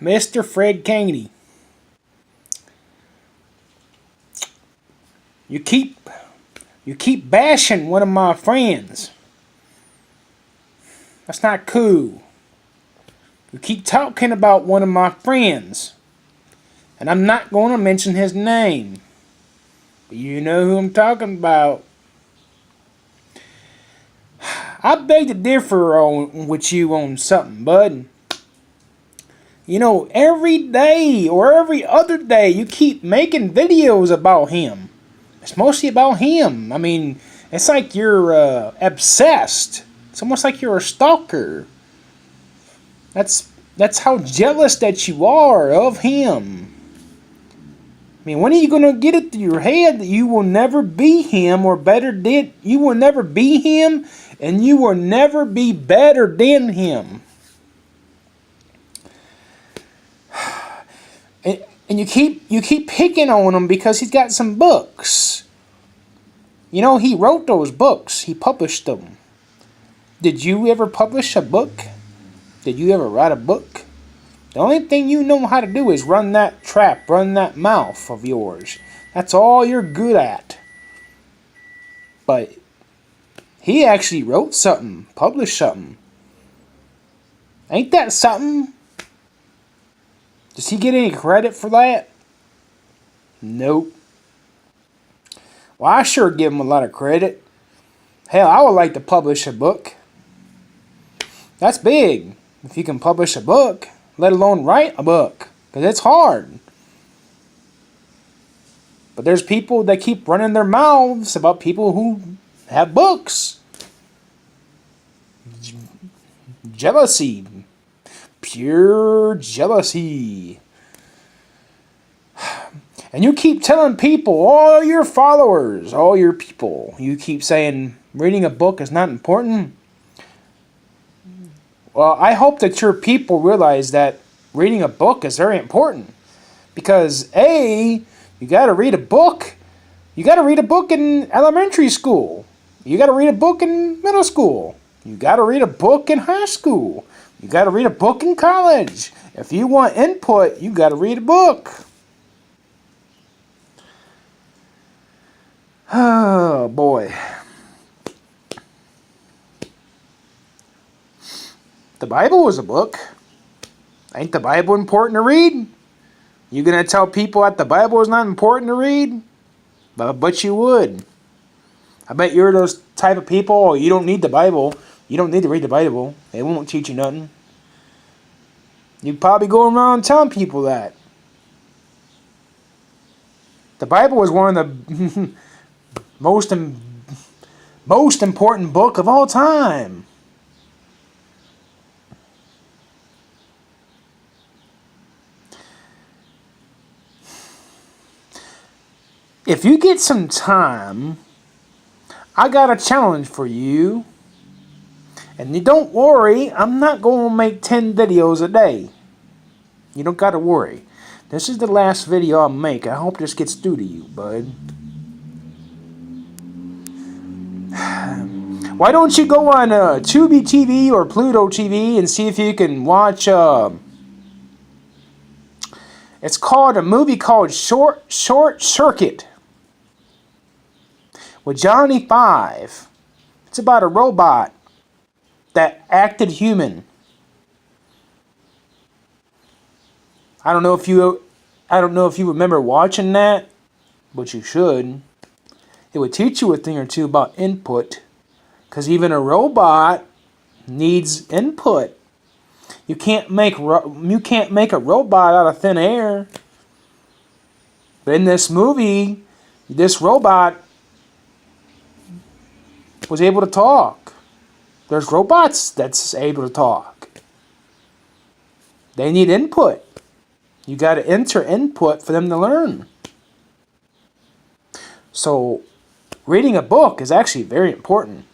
Mr. Fred Kanney. You keep bashing one of my friends. That's not cool. You keep talking about one of my friends. And I'm not going to mention his name. But you know who I'm talking about. I beg to differ with you on something, bud. You know, every day or every other day you keep making videos about him. It's mostly about him. I mean, it's like you're obsessed. It's almost like you're a stalker. That's how jealous that you are of him. I mean, when are you going to get it through your head that you will never be him, or better did you will never be him, and you will never be better than him? And you keep picking on him because he's got some books. You know, he wrote those books. He published them. Did you ever publish a book? Did you ever write a book? The only thing you know how to do is run that trap, run that mouth of yours. That's all you're good at. But he actually wrote something, published something. Ain't that something? Does he get any credit for that? Nope. Well, I sure give him a lot of credit. Hell, I would like to publish a book. That's big. If you can publish a book, let alone write a book. Because it's hard. But there's people that keep running their mouths about people who have books. Jealousy. Pure jealousy. And you keep telling people, all your followers, all your people, you keep saying reading a book is not important. Well, I hope that your people realize that reading a book is very important. Because A, you got to read a book. You got to read a book in elementary school. You got to read a book in middle school. You got to read a book in high school. You got to read a book in college. If you want input, you got to read a book. Oh, boy. The Bible was a book. Ain't the Bible important to read? You gonna tell people that the Bible is not important to read? But you would. I bet you're those type of people, oh, you don't need the Bible. You don't need to read the Bible. It won't teach you nothing. You'd probably go around telling people that. The Bible is one of the most important book of all time. If you get some time, I got a challenge for you. And you don't worry, I'm not going to make 10 videos a day. You don't got to worry. This is the last video I'll make. I hope this gets through to you, bud. Why don't you go on Tubi TV or Pluto TV and see if you can watch... it's called a movie called Short Circuit with Johnny Five. It's about a robot that acted human. I don't know if you remember watching that, but you should. It would teach you a thing or two about input, because even a robot needs input. You can't make a robot out of thin air. But in this movie, this robot was able to talk. There's robots that's able to talk. They need input. You got to enter input for them to learn. So, reading a book is actually very important.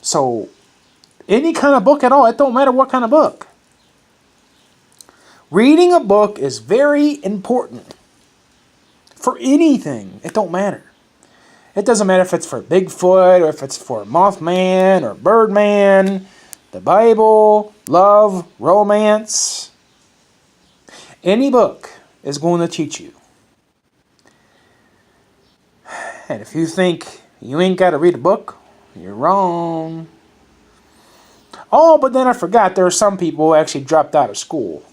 So, any kind of book at all, it don't matter what kind of book. Reading a book is very important. For anything, it don't matter. It doesn't matter if it's for Bigfoot, or if it's for Mothman, or Birdman, the Bible, love, romance. Any book is going to teach you. And if you think you ain't got to read a book, you're wrong. Oh, but then I forgot there are some people who actually dropped out of school.